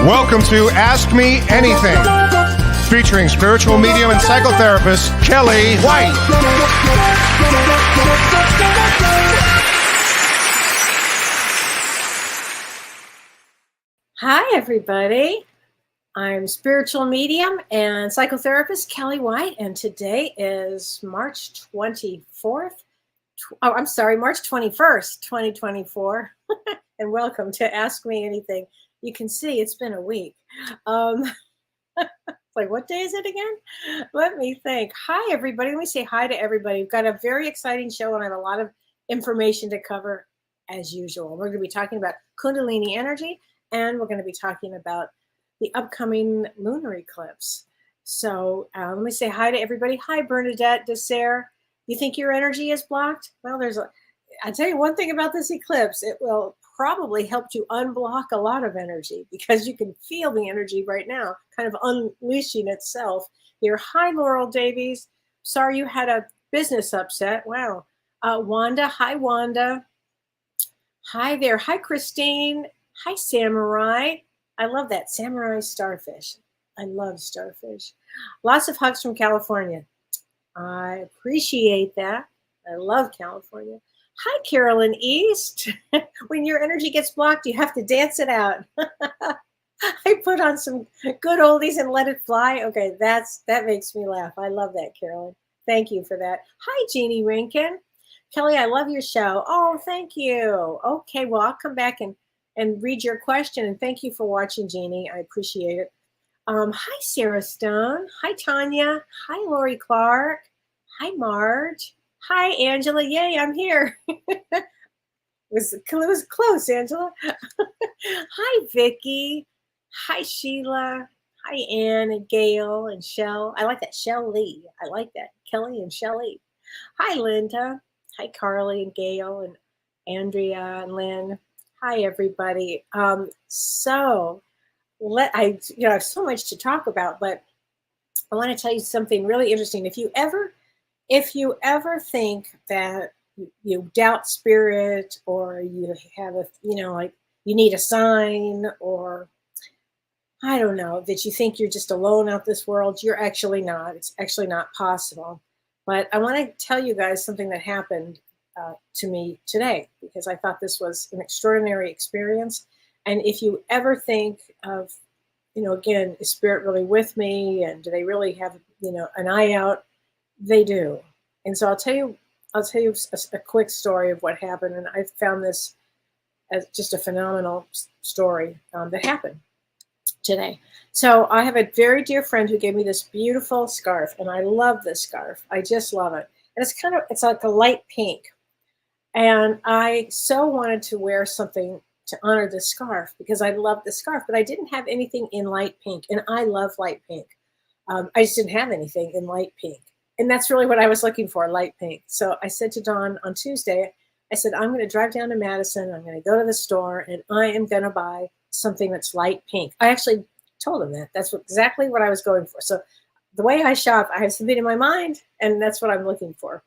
Welcome to Ask Me Anything, featuring spiritual medium and psychotherapist Kellee White. Hi, everybody. I'm spiritual medium and psychotherapist Kellee White, and today is March 24th. March 21st, 2024. And welcome to Ask Me Anything. You can see it's been a week. Like, what day is it again? Let me think. Hi, everybody. Let me say hi to everybody. We've got a very exciting show, and I have a lot of information to cover as usual. We're going to be talking about Kundalini Energy, and we're going to be talking about the upcoming lunar eclipse. So let me say hi to everybody. Hi, Bernadette Desser. You think your energy is blocked? Well, I'll tell you one thing about this eclipse. It will probably help you unblock a lot of energy because you can feel the energy right now kind of unleashing itself here. Hi, Laurel Davies. Sorry you had a business upset. Wow. Wanda. Hi, Wanda. Hi there. Hi, Christine. Hi, Samurai. I love that. Samurai starfish. I love starfish. Lots of hugs from California. I appreciate that. I love California. Hi, Carolyn East. When your energy gets blocked, you have to dance it out. I put on some good oldies and let it fly. Okay, that makes me laugh. I love that, Carolyn. Thank you for that. Hi, Jeannie Rankin. Kellee, I love your show. Oh, thank you. Okay, well, I'll come back and read your question. And thank you for watching, Jeannie. I appreciate it. Hi, Sarah Stone. Hi, Tanya. Hi, Lori Clark. Hi, Marge. Hi, Angela. Yay, I'm here. It was close, Angela. Hi, Vicky. Hi, Sheila. Hi, Ann and Gail and Shell. I like that. Shelley. I like that. Kellee and Shelley. Hi, Linda. Hi, Carly and Gail and Andrea and Lynn. Hi, everybody. I have so much to talk about, but I want to tell you something really interesting. If you ever think that you doubt spirit, or you have you need a sign, or I don't know, that you think you're just alone out this world, you're actually not. It's actually not possible. But I want to tell you guys something that happened to me today, because I thought this was an extraordinary experience. And if you ever think of, again, is spirit really with me, and do they really have, an eye out? They do. And so I'll tell you a quick story of what happened. And I found this as just a phenomenal story that happened today. So I have a very dear friend who gave me this beautiful scarf, and I love this scarf. I just love it. And it's like a light pink. And I so wanted to wear something to honor this scarf because I love the scarf, but I didn't have anything in light pink. And I love light pink. I just didn't have anything in light pink. And that's really what I was looking for, light pink. So I said to Dawn on Tuesday, I said, I'm going to drive down to Madison. I'm going to go to the store, and I am going to buy something that's light pink. I actually told him that. That's exactly what I was going for. So the way I shop, I have something in my mind, and that's what I'm looking for.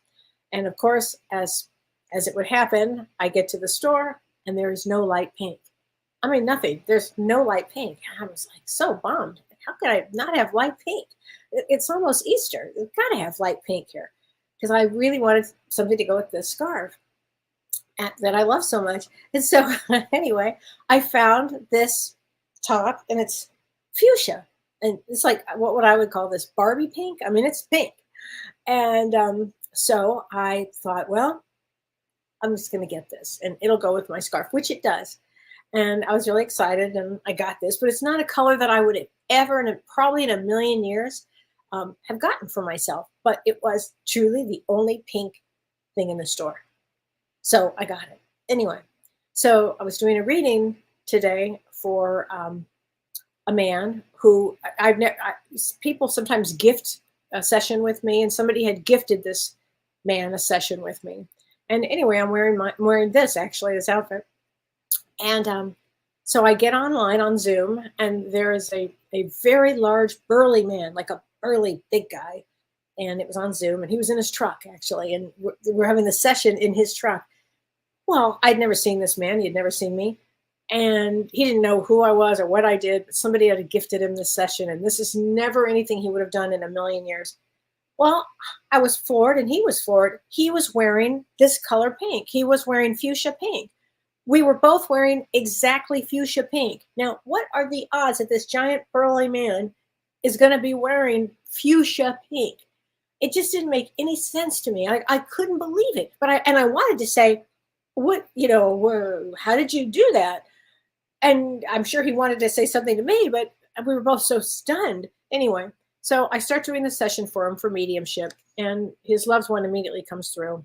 And of course, as it would happen, I get to the store, and there is no light pink. I mean, nothing. There's no light pink. I was like so bummed. How could I not have light pink? It's almost Easter. You've got to have light pink here, because I really wanted something to go with this scarf that I love so much. And so anyway, I found this top, and it's fuchsia. And it's like what I would call this Barbie pink. I mean, it's pink. And so I thought, well, I'm just going to get this, and it'll go with my scarf, which it does. And I was really excited, and I got this, but it's not a color that I would have ever, probably in a million years, have gotten for myself. But it was truly the only pink thing in the store. So I got it. Anyway, so I was doing a reading today for a man who people sometimes gift a session with me, and somebody had gifted this man a session with me. And anyway, I'm wearing this outfit. And so I get online on Zoom, and there is a very large, burly man, like a burly, big guy. And it was on Zoom, and he was in his truck, actually. And we're having the session in his truck. Well, I'd never seen this man. He had never seen me. And he didn't know who I was or what I did, but somebody had gifted him this session. And this is never anything he would have done in a million years. Well, I was floored and he was floored. He was wearing this color pink. He was wearing fuchsia pink. We were both wearing exactly fuchsia pink. Now, what are the odds that this giant burly man is going to be wearing fuchsia pink? It just didn't make any sense to me. I couldn't believe it. But I wanted to say, what, how did you do that? And I'm sure he wanted to say something to me, but we were both so stunned. Anyway, so I start doing the session for him for mediumship, and his loved one immediately comes through.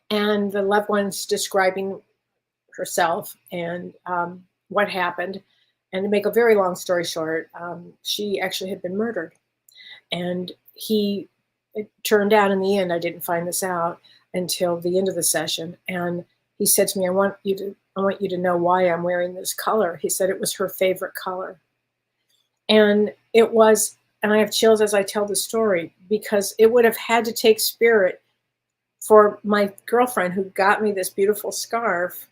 And the loved one's describing herself and what happened. And to make a very long story short, she actually had been murdered. And it turned out in the end, I didn't find this out until the end of the session. And he said to me, I want you to know why I'm wearing this color. He said it was her favorite color. And it was, and I have chills as I tell the story, because it would have had to take spirit for my girlfriend who got me this beautiful scarf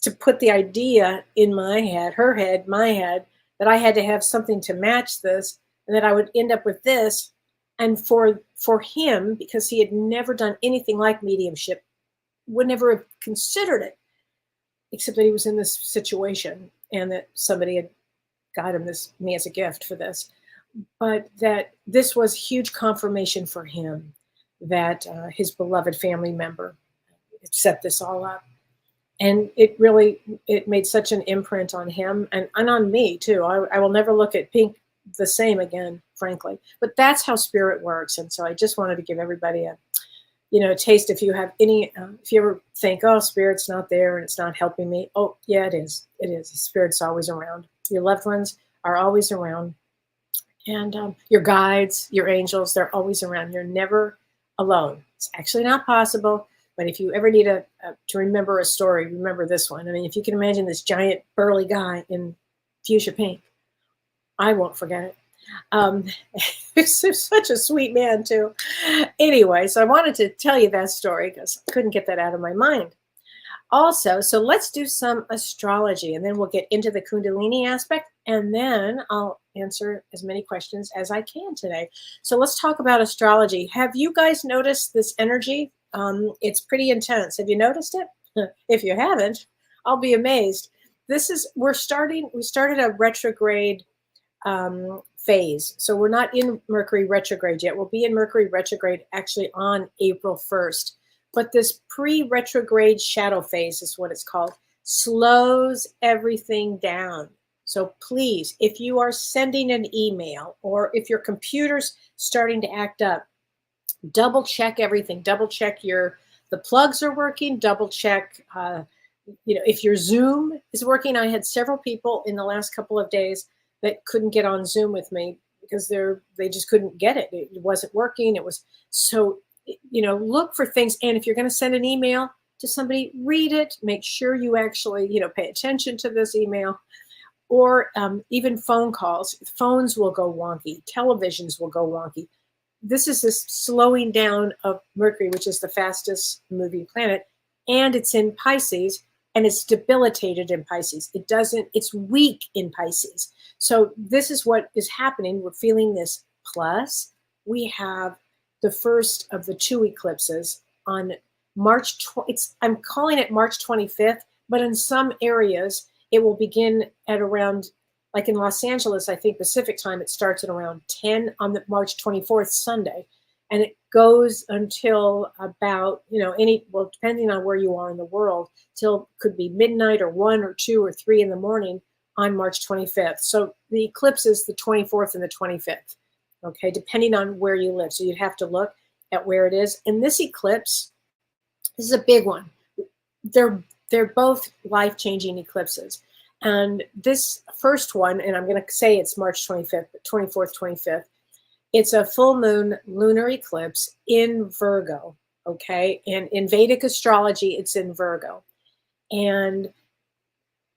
to put the idea in my head, her head, my head, that I had to have something to match this and that I would end up with this. And for him, because he had never done anything like mediumship, would never have considered it, except that he was in this situation and that somebody had got me as a gift for this. But that this was huge confirmation for him that his beloved family member had set this all up. And it made such an imprint on him and on me too. I will never look at pink the same again, frankly. But that's how spirit works. And so I just wanted to give everybody a taste. If you have if you ever think, oh, spirit's not there and it's not helping me. Oh, yeah, it is. It is. Spirit's always around. Your loved ones are always around. And your guides, your angels, they're always around. You're never alone. It's actually not possible. But if you ever need to remember a story, remember this one. I mean, if you can imagine this giant burly guy in fuchsia pink, I won't forget it. He's such a sweet man too. Anyway, so I wanted to tell you that story because I couldn't get that out of my mind. Also, so let's do some astrology and then we'll get into the Kundalini aspect and then I'll answer as many questions as I can today. So let's talk about astrology. Have you guys noticed this energy? It's pretty intense. Have you noticed it? If you haven't, I'll be amazed. We started a retrograde phase. So we're not in Mercury retrograde yet. We'll be in Mercury retrograde actually on April 1st. But this pre-retrograde shadow phase is what it's called, slows everything down. So please, if you are sending an email or if your computer's starting to act up, double check everything. Double check the plugs are working. Double check, if your Zoom is working. I had several people in the last couple of days that couldn't get on Zoom with me because they just couldn't get it. It wasn't working. It was so, look for things. And if you're going to send an email to somebody, read it. Make sure you actually, pay attention to this email. Or even phone calls. Phones will go wonky. Televisions will go wonky. This is this slowing down of Mercury, which is the fastest moving planet. And it's in Pisces. And it's debilitated in Pisces. It's weak in Pisces. So this is what is happening. We're feeling this. Plus, we have the first of the two eclipses on March. I'm calling it March 25th, but in some areas, it will begin at around, like in Los Angeles, I think Pacific time, it starts at around 10 on the March 24th, Sunday. And it goes until about, depending on where you are in the world, till could be midnight or 1 or 2 or 3 in the morning on March 25th. So the eclipse is the 24th and the 25th, okay, depending on where you live. So you'd have to look at where it is. And this eclipse, this is a big one. They're both life-changing eclipses. And this first one, and I'm going to say it's March 25th, but 24th, 25th, it's a full moon lunar eclipse in Virgo, okay? And in Vedic astrology, it's in Virgo. And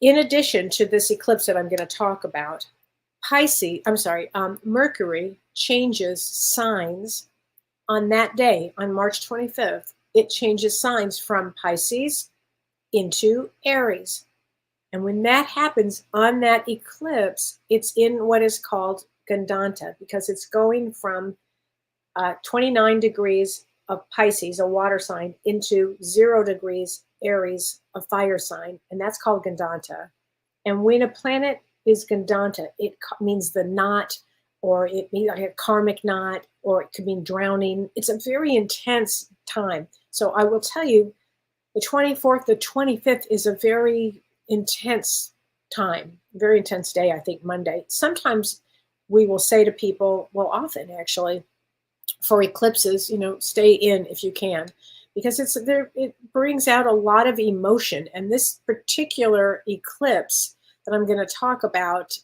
in addition to this eclipse that I'm going to talk about, Mercury changes signs on that day, on March 25th. It changes signs from Pisces into Aries. And when that happens on that eclipse, it's in what is called Gandanta, because it's going from 29 degrees of Pisces, a water sign, into 0 degrees Aries, a fire sign, and that's called Gandanta. And when a planet is Gandanta, it means the knot, or it means like a karmic knot, or it could mean drowning. It's a very intense time. So I will tell you, the 24th, the 25th is a very intense time, very intense day, I think, Monday. Sometimes we will say to people, well, often actually, for eclipses, stay in if you can, because it brings out a lot of emotion. And this particular eclipse that I'm going to talk about,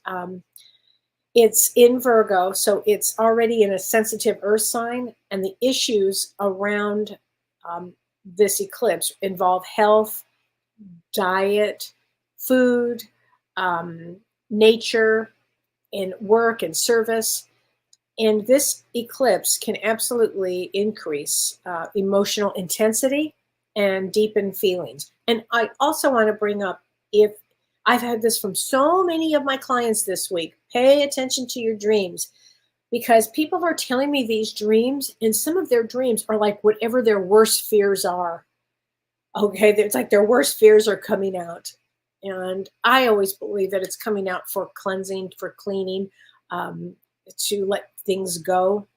it's in Virgo, so it's already in a sensitive earth sign, and the issues around this eclipse involve health, diet, food, nature, and work and service. And this eclipse can absolutely increase emotional intensity and deepen feelings. And I also want to bring up, if I've had this from so many of my clients this week, pay attention to your dreams, because people are telling me these dreams, and some of their dreams are like whatever their worst fears are. Okay, it's like their worst fears are coming out. And I always believe that it's coming out for cleansing, for cleaning, to let things go.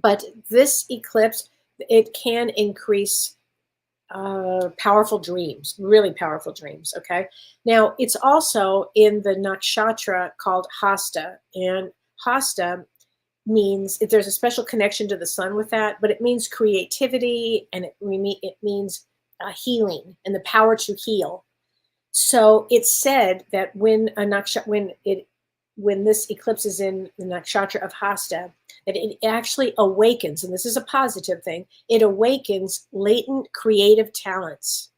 But this eclipse, it can increase powerful dreams, really powerful dreams. Okay. Now it's also in the nakshatra called Hasta, and Hasta means, there's a special connection to the sun with that, but it means creativity, and it means healing and the power to heal. So it's said that when this eclipse is in the nakshatra of Hasta, that it actually awakens, and this is a positive thing, it awakens latent creative talents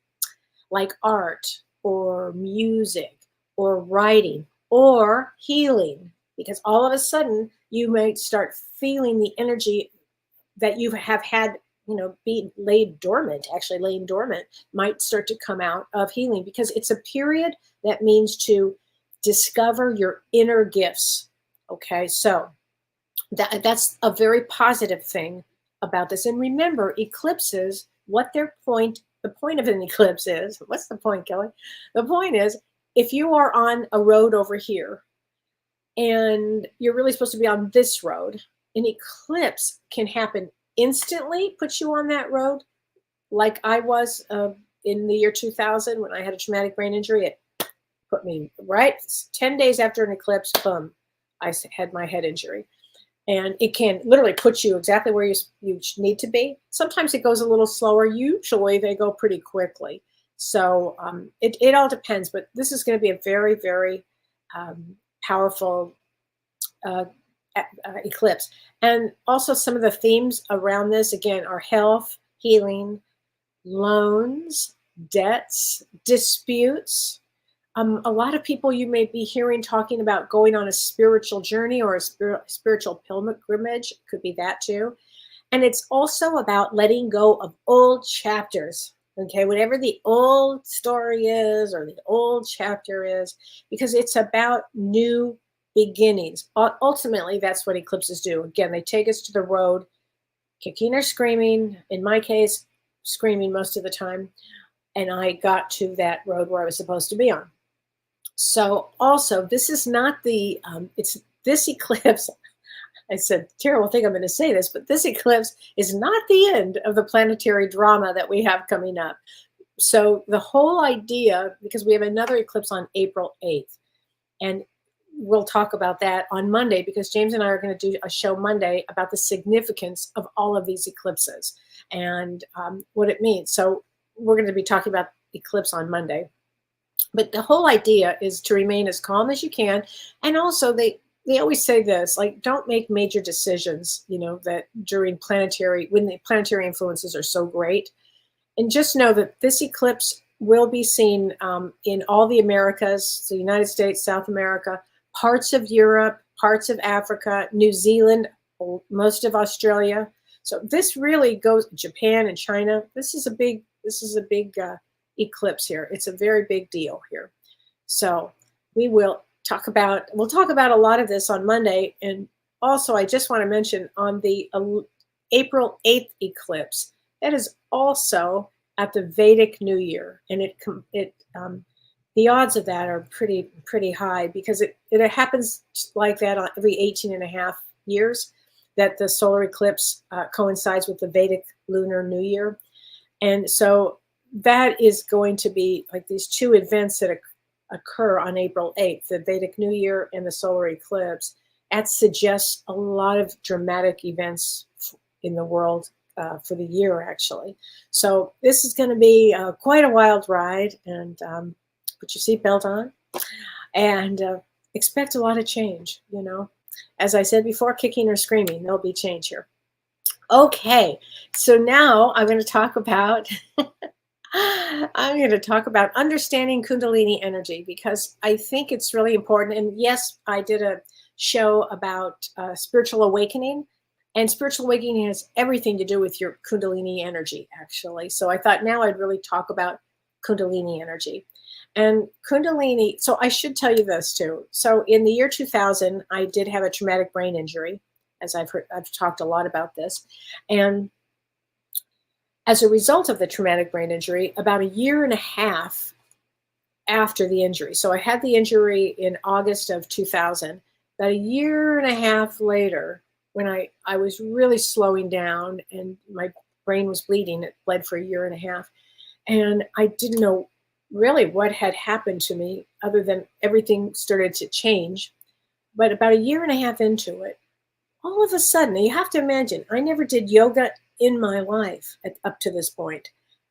like art or music or writing or healing, because all of a sudden you might start feeling the energy that you have had, be laying dormant might start to come out of healing, because it's a period that means to discover your inner gifts. Okay, so that's a very positive thing about this. And remember, eclipses, the point of an eclipse is, what's the point, Kelly? The point is, if you are on a road over here and you're really supposed to be on this road, an eclipse can happen instantly, put you on that road, like I was in the year 2000 when I had a traumatic brain injury. It put me right 10 days after an eclipse, boom, I had my head injury. And it can literally put you exactly where you need to be. Sometimes it goes a little slower. Usually they go pretty quickly. So it all depends. But this is going to be a very, very powerful eclipse. And also some of the themes around this, again, are health, healing, loans, debts, disputes. A lot of people you may be hearing talking about going on a spiritual journey or a spiritual pilgrimage. Could be that too. And it's also about letting go of old chapters. Okay, whatever the old story is or the old chapter is, because it's about new beginnings. Ultimately, that's what eclipses do. Again, they take us to the road, kicking or screaming. In my case, screaming most of the time. And I got to that road where I was supposed to be on. So also, this is not it's this eclipse. I said, terrible thing I'm going to say this, but this eclipse is not the end of the planetary drama that we have coming up. So the whole idea, because we have another eclipse on April 8th, and we'll talk about that on Monday, because James and I are going to do a show Monday about the significance of all of these eclipses and what it means. So we're going to be talking about eclipse on Monday. But the whole idea is to remain as calm as you can. And also they always say this, like, don't make major decisions, that when the planetary influences are so great. And just know that this eclipse will be seen in all the Americas, the United States, South America, parts of Europe, parts of Africa, New Zealand, most of Australia. So this really goes, Japan and China. This is a big eclipse here. It's a very big deal here. So we'll talk about a lot of this on Monday. And also, I just want to mention on the April 8th eclipse, that is also at the Vedic New Year, and the odds of that are pretty high, because it happens like that on every 18 and a half years, that the solar eclipse coincides with the Vedic Lunar New Year. And so that is going to be like these two events that occur on April 8th, the Vedic New Year and the solar eclipse. That suggests a lot of dramatic events in the world for the year, actually. So this is going to be quite a wild ride, and put your seatbelt on and expect a lot of change, you know. As I said before, kicking or screaming, there'll be change here. Okay, so now I'm going to talk about understanding Kundalini energy, because I think it's really important. And yes, I did a show about spiritual awakening, and spiritual awakening has everything to do with your Kundalini energy, actually. So I thought now I'd really talk about Kundalini energy. And Kundalini, so I should tell you this too. So in the year 2000, I did have a traumatic brain injury, as I've talked a lot about this. And as a result of the traumatic brain injury, about a year and a half after the injury, so I had the injury in August of 2000, about a year and a half later, when I was really slowing down and my brain was bleeding, it bled for a year and a half, and I didn't know really what had happened to me, other than everything started to change. But about a year and a half into it, all of a sudden, you have to imagine, I never did yoga in my life up to this point.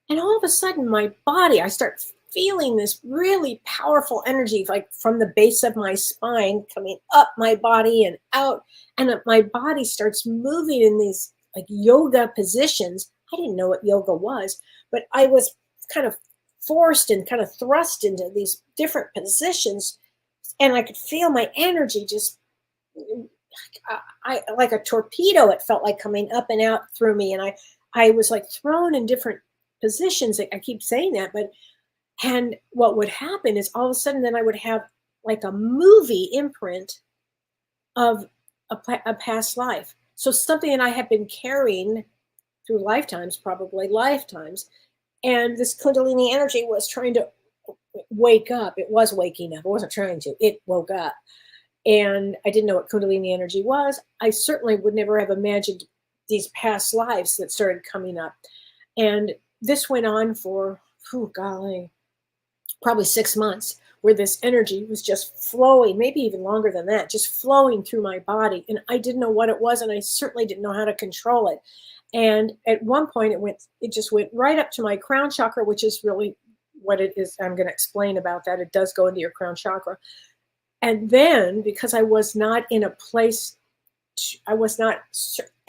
And all of a sudden, my body, I start feeling this really powerful energy, like from the base of my spine, coming up my body and out. And my body starts moving in these like yoga positions. I didn't know what yoga was, but I was kind of forced and kind of thrust into these different positions. And I could feel my energy just, I like a torpedo, it felt like, coming up and out through me. And I was like thrown in different positions. I keep saying that, and what would happen is all of a sudden then I would have like a movie imprint of a past life. So something that I had been carrying through lifetimes, probably lifetimes. And this Kundalini energy was trying to wake up. It was waking up. It wasn't trying to. It woke up. And I didn't know what Kundalini energy was. I certainly would never have imagined these past lives that started coming up. And this went on for, probably 6 months, where this energy was just flowing, maybe even longer than that, just flowing through my body. And I didn't know what it was, and I certainly didn't know how to control it. And at one point it just went right up to my crown chakra, which is really what it is. I'm going to explain about that. It does go into your crown chakra. And then, because I was not in a place, I was not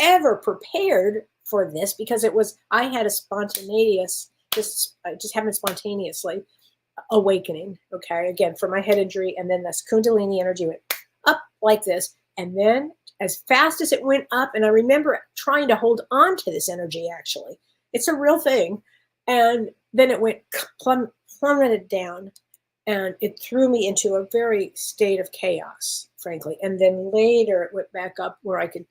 ever prepared for this, because I had a spontaneous, it just happened spontaneously, awakening, okay, again, from my head injury. And then this Kundalini energy went up like this. And then as fast as it went up, and I remember trying to hold on to this energy, actually, it's a real thing. And then it went plummeted down, and it threw me into a very state of chaos, frankly. And then later it went back up where I could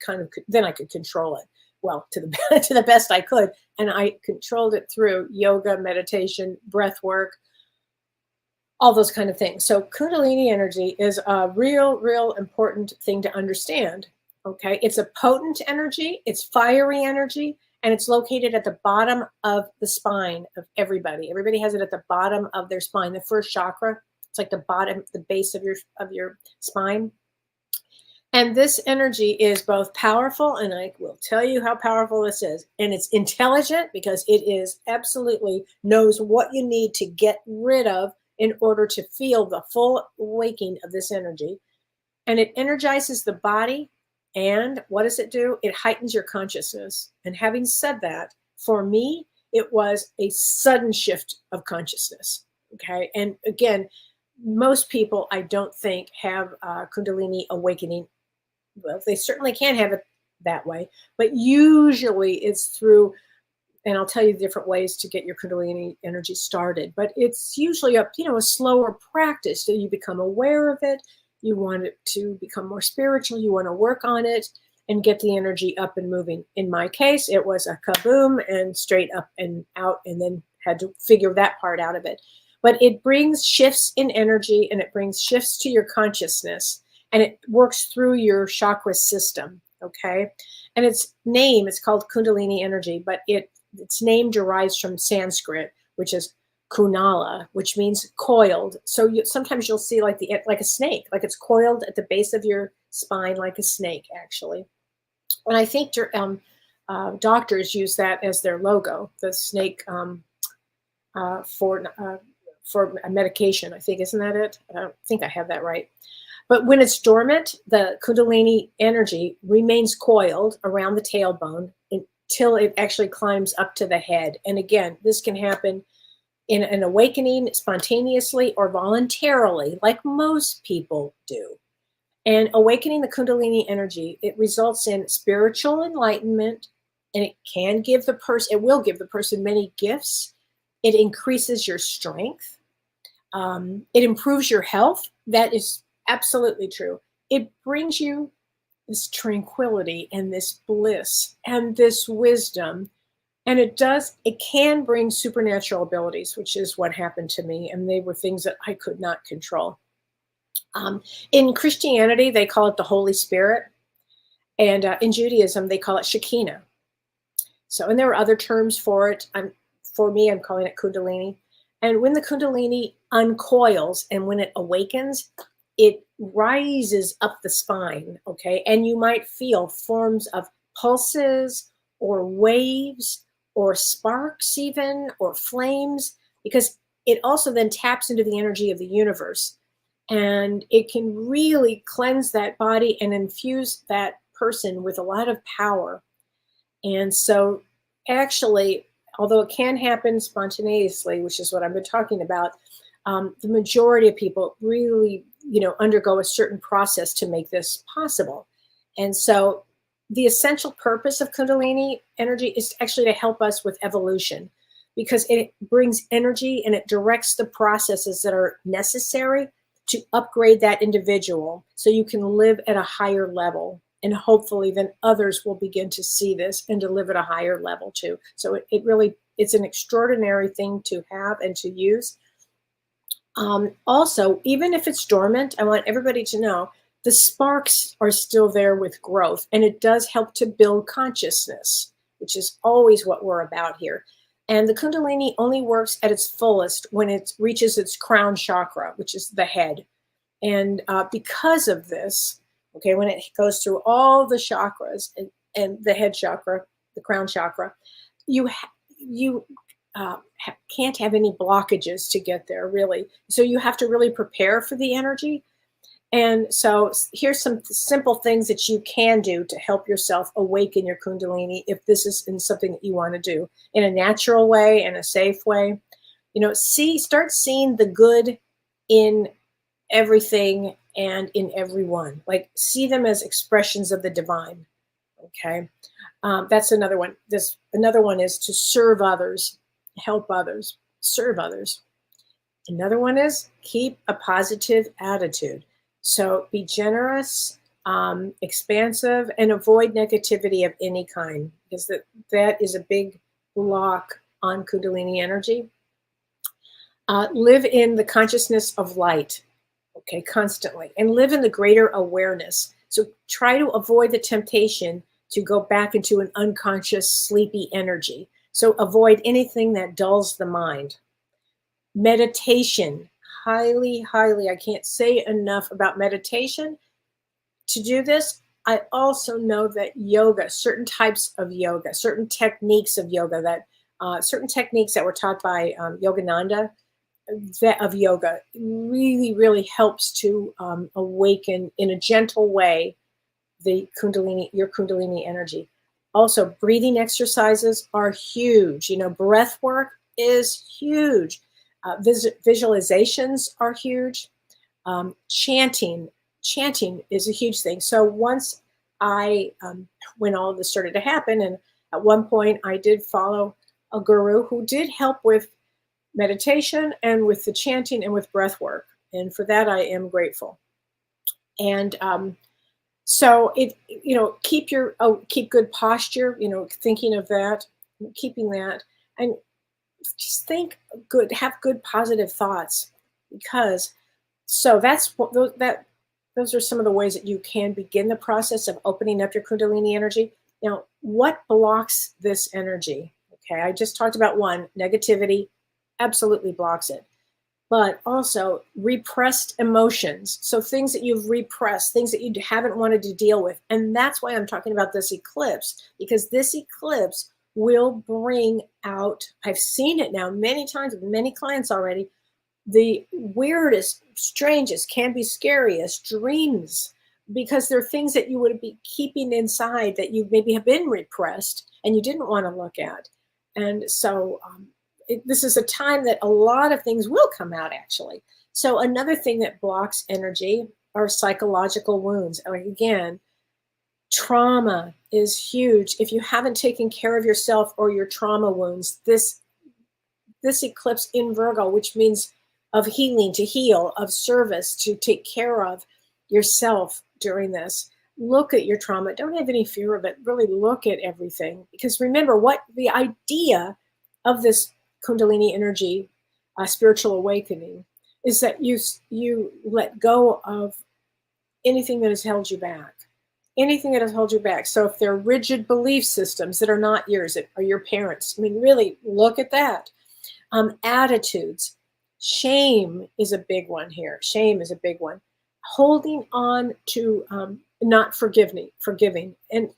then I could control it. Well, to the best I could. And I controlled it through yoga, meditation, breath work, all those kind of things. So Kundalini energy is a real important thing to understand. Okay, it's a potent energy, it's fiery energy, and it's located at the bottom of the spine of everybody. Everybody has it at the bottom of their spine, the first chakra. It's like the bottom, the base of your spine. And this energy is both powerful, and I will tell you how powerful this is. And it's intelligent, because it is absolutely knows what you need to get rid of in order to feel the full waking of this energy. And it energizes the body. And what does it do? It heightens your consciousness. And having said that, for me, it was a sudden shift of consciousness. Okay. And again, most people, I don't think, have Kundalini awakening. Well, they certainly can have it that way, but usually it's through And I'll tell you the different ways to get your Kundalini energy started. But it's usually a slower practice that you become aware of it. You want it to become more spiritual. You want to work on it and get the energy up and moving. In my case, it was a kaboom and straight up and out, and then had to figure that part out of it. But it brings shifts in energy, and it brings shifts to your consciousness, and it works through your chakra system, okay? And its name is called Kundalini Energy, but its name derives from Sanskrit, which is kunala, which means coiled. So sometimes you'll see like a snake, like it's coiled at the base of your spine, like a snake, actually. And I think doctors use that as their logo, the snake for a medication. I think, isn't that it? I don't think I have that right. But when it's dormant, the Kundalini energy remains coiled around the tailbone until it actually climbs up to the head. And again, this can happen in an awakening spontaneously or voluntarily, like most people do. And awakening the Kundalini energy, it results in spiritual enlightenment, and it will give the person many gifts. It increases your strength. It improves your health. That is absolutely true. It brings you this tranquility and this bliss and this wisdom. And it can bring supernatural abilities, which is what happened to me. And they were things that I could not control. In Christianity, they call it the Holy Spirit. And in Judaism, they call it Shekinah. So, and there are other terms for it. For me, I'm calling it Kundalini. And when the Kundalini uncoils and when it awakens, it rises up the spine, okay? And you might feel forms of pulses or waves or sparks even, or flames, because it also then taps into the energy of the universe. And it can really cleanse that body and infuse that person with a lot of power. And so actually, although it can happen spontaneously, which is what I've been talking about, the majority of people really, undergo a certain process to make this possible. And so the essential purpose of Kundalini energy is actually to help us with evolution, because it brings energy and it directs the processes that are necessary to upgrade that individual so you can live at a higher level. And hopefully then others will begin to see this and to live at a higher level too. So it's an extraordinary thing to have and to use. Also, even if it's dormant, I want everybody to know the sparks are still there with growth, and it does help to build consciousness, which is always what we're about here. And the Kundalini only works at its fullest when it reaches its crown chakra, which is the head. And because of this, okay, when it goes through all the chakras and the head chakra, the crown chakra, you can't have any blockages to get there, really. So you have to really prepare for the energy. And so here's some simple things that you can do to help yourself awaken your Kundalini if this is something that you want to do in a natural way and a safe way. Start seeing the good in everything and in everyone. Like, see them as expressions of the divine. Okay, that's another one. Another one is to serve others, help others, serve others. Another one is keep a positive attitude. So be generous, expansive, and avoid negativity of any kind, because that is a big block on Kundalini energy. Live in the consciousness of light, okay, constantly, and live in the greater awareness. So try to avoid the temptation to go back into an unconscious, sleepy energy. So avoid anything that dulls the mind. Meditation, highly, I can't say enough about meditation. To do this, I also know that yoga, certain types of yoga, certain techniques of yoga certain techniques that were taught by Yogananda of yoga really, really helps to awaken in a gentle way your Kundalini energy. Also, breathing exercises are huge. Breath work is huge. Visualizations are huge. Chanting is a huge thing. So once when all of this started to happen, and at one point I did follow a guru who did help with meditation and with the chanting and with breath work. And for that, I am grateful. And so keep good posture, thinking of that, keeping that, and just think good, have good positive thoughts, because that's what those are some of the ways that you can begin the process of opening up your Kundalini energy. Now, what blocks this energy? Okay, I just talked about one, negativity absolutely blocks it, but also repressed emotions. So things that you've repressed, things that you haven't wanted to deal with. And that's why I'm talking about this eclipse, because this eclipse will bring out, I've seen it now many times with many clients already, the weirdest, strangest, can be scariest dreams, because they're things that you would be keeping inside that you maybe have been repressed and you didn't want to look at. And so this is a time that a lot of things will come out, actually. So another thing that blocks energy are psychological wounds. Again, trauma is huge. If you haven't taken care of yourself or your trauma wounds, this eclipse in Virgo, which means of healing, to heal, of service, to take care of yourself during this. Look at your trauma. Don't have any fear of it. Really look at everything. Because remember, what the idea of this Kundalini energy, spiritual awakening, is that you let go of anything that has held you back. Anything that has held you back. So if there are rigid belief systems that are not yours, that are your parents, really look at that. Attitudes. Shame is a big one here. Shame is a big one. Holding on to not forgiving, and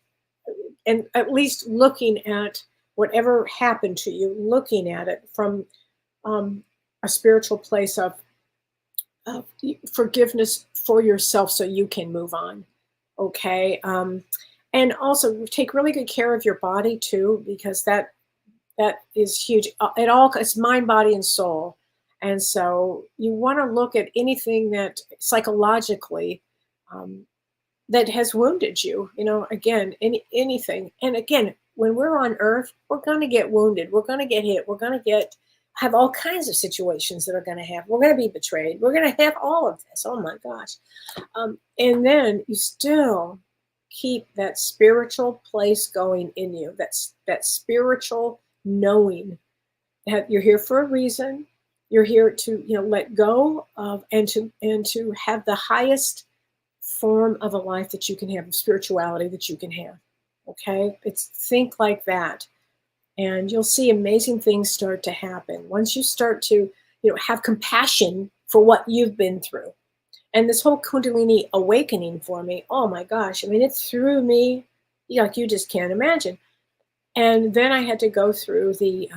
at least looking at whatever happened to you, looking at it from a spiritual place of forgiveness for yourself, so you can move on. Okay, and also take really good care of your body too, because that is huge. It's mind, body, and soul. And so you want to look at anything that psychologically that has wounded you. Again, anything. And again, when we're on Earth, we're going to get wounded. We're going to get hit. We're going to have all kinds of situations that are going to happen. We're going to be betrayed. We're going to have all of this. Oh my gosh. And then you still keep that spiritual place going in you. That spiritual knowing that you're here for a reason. You're here to let go of and to have the highest form of a life that you can have, of spirituality that you can have. Okay, think like that, and you'll see amazing things start to happen once you start to have compassion for what you've been through. And this whole Kundalini awakening for me, oh my gosh, it threw me like you just can't imagine. And then I had to go through the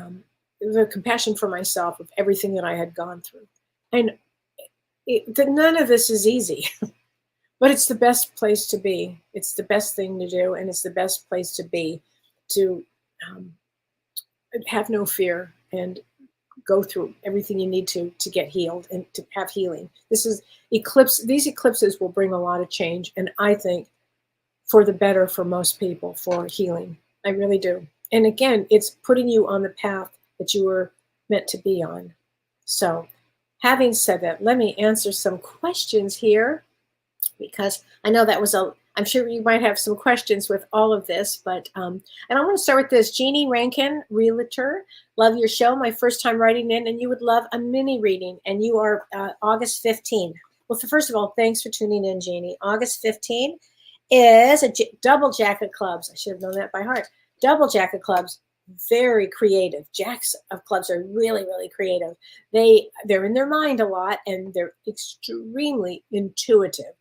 compassion for myself of everything that I had gone through. And none of this is easy, but it's the best place to be. It's the best thing to do, and it's the best place to be, to have no fear and go through everything you need to get healed and to have healing. These eclipses will bring a lot of change, and I think for the better for most people, for healing. I really do. And again, it's putting you on the path that you were meant to be on. So having said that, let me answer some questions here, because I know that was I'm sure you might have some questions with all of this, but and I want to start with this. Jeannie Rankin, realtor, love your show. My first time writing in, and you would love a mini reading, and you are August 15. Well, first of all, thanks for tuning in, Jeannie. August 15 is a double jack of clubs. I should have known that by heart. Double jack of clubs, very creative. Jacks of clubs are really, really creative. They're in their mind a lot, and they're extremely intuitive.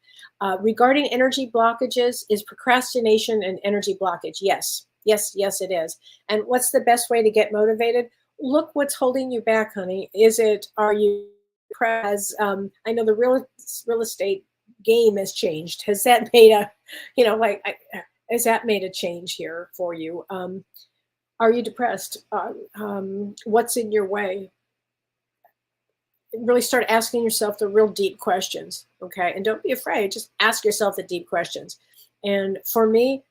Regarding energy blockages, is procrastination an energy blockage? Yes, it is. And what's the best way to get motivated? Look what's holding you back, honey. Are you depressed? I know the real estate game has changed. Has that made has that made a change here for you? Are you depressed? What's in your way? Really start asking yourself the real deep questions, okay? And don't be afraid. Just ask yourself the deep questions. And for me,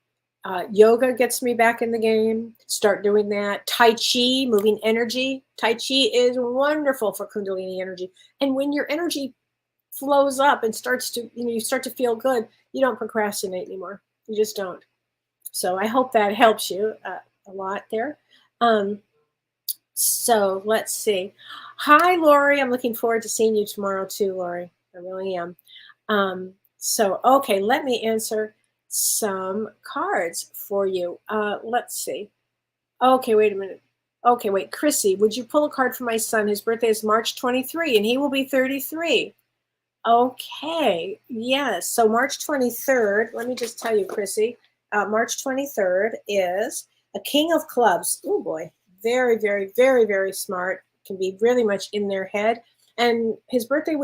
Yoga gets me back in the game. Start doing that. Tai Chi, moving energy. Tai Chi is wonderful for Kundalini energy. And when your energy flows up and starts to, you start to feel good, you don't procrastinate anymore. You just don't. So I hope that helps you a lot there. So let's see. Hi, Lori. I'm looking forward to seeing you tomorrow too, Lori. I really am. So, okay, let me answer some cards for you. Let's see. Okay, wait a minute. Okay, wait. Chrissy, would you pull a card for my son? His birthday is March 23 and he will be 33. Okay, yes. So March 23rd, let me just tell you, Chrissy, March 23rd is a King of Clubs. Oh boy, very, very, very, very smart. Can be really much in their head. And his birthday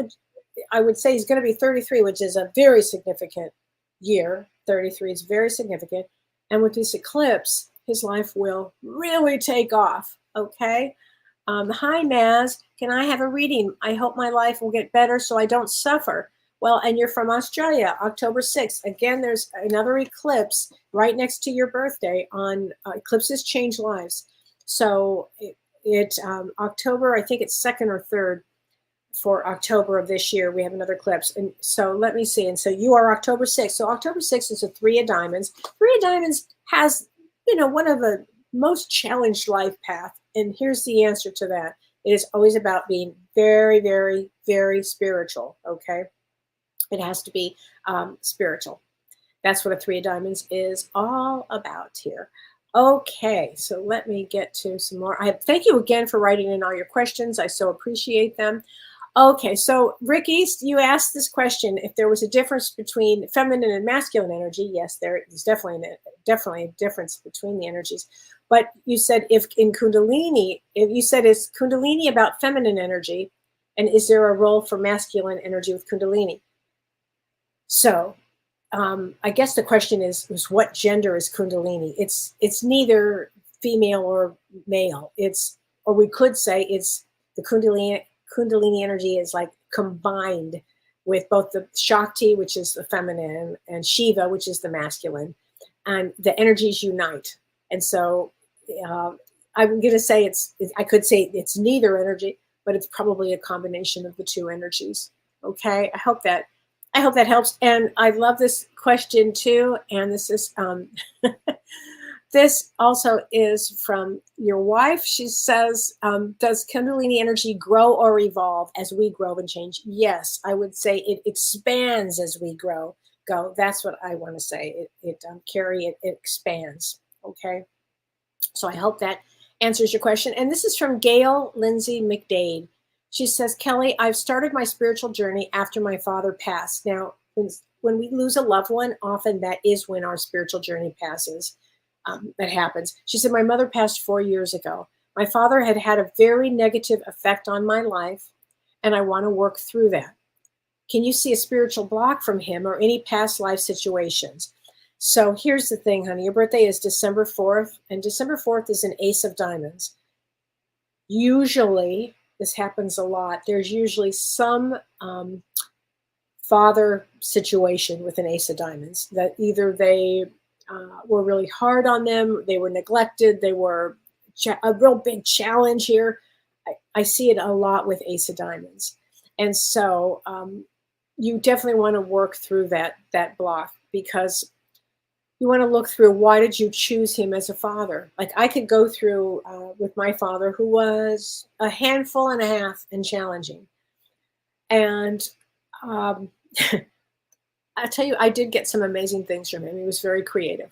I would say he's going to be 33, which is a very significant year. 33 is very significant. And with this eclipse, his life will really take off. Okay. Hi, Naz. Can I have a reading? I hope my life will get better so I don't suffer. Well, and you're from Australia, October 6th. Again, there's another eclipse right next to your birthday on eclipses change lives. So October, I think it's 2nd or 3rd for October of this year, we have another eclipse. And so let me see. And so you are October 6th. So October 6th is a 3 of diamonds. 3 of diamonds has, one of the most challenged life path. And here's the answer to that. It is always about being very, very, very spiritual. Okay. It has to be spiritual. That's what a 3 of diamonds is all about here. Okay. So let me get to some more. Thank you again for writing in all your questions. I so appreciate them. Okay, so Ricky, you asked this question, if there was a difference between feminine and masculine energy. Yes, there is definitely a difference between the energies. But you said is Kundalini about feminine energy, and is there a role for masculine energy with Kundalini? So I guess the question is what gender is Kundalini? It's neither female or male. Or we could say it's the Kundalini energy is like combined with both the Shakti, which is the feminine, and Shiva, which is the masculine, and the energies unite. And so I'm going to say I could say it's neither energy, but it's probably a combination of the two energies. Okay. I hope that helps. And I love this question too. And this is, this also is from your wife. She says, does Kundalini energy grow or evolve as we grow and change? Yes, I would say it expands as we go. That's what I want to say. It expands. Okay. So I hope that answers your question. And this is from Gail Lindsay McDade. She says, Kellee, I've started my spiritual journey after my father passed. Now, when we lose a loved one, often that is when our spiritual journey passes. That happens. She said, my mother passed 4 years ago. My father had a very negative effect on my life, and I want to work through that. Can you see a spiritual block from him or any past life situations? So here's the thing, honey. Your birthday is December 4th, and December 4th is an ace of diamonds. Usually, this happens a lot. There's usually some father situation with an ace of diamonds that either they were really hard on them, they were neglected, they were a real big challenge here. I see it a lot with ace of diamonds. And so you definitely want to work through that block, because you want to look through, why did you choose him as a father? Like I could go through with my father, who was a handful and a half and challenging. And I'll tell you, I did get some amazing things from him. He was very creative.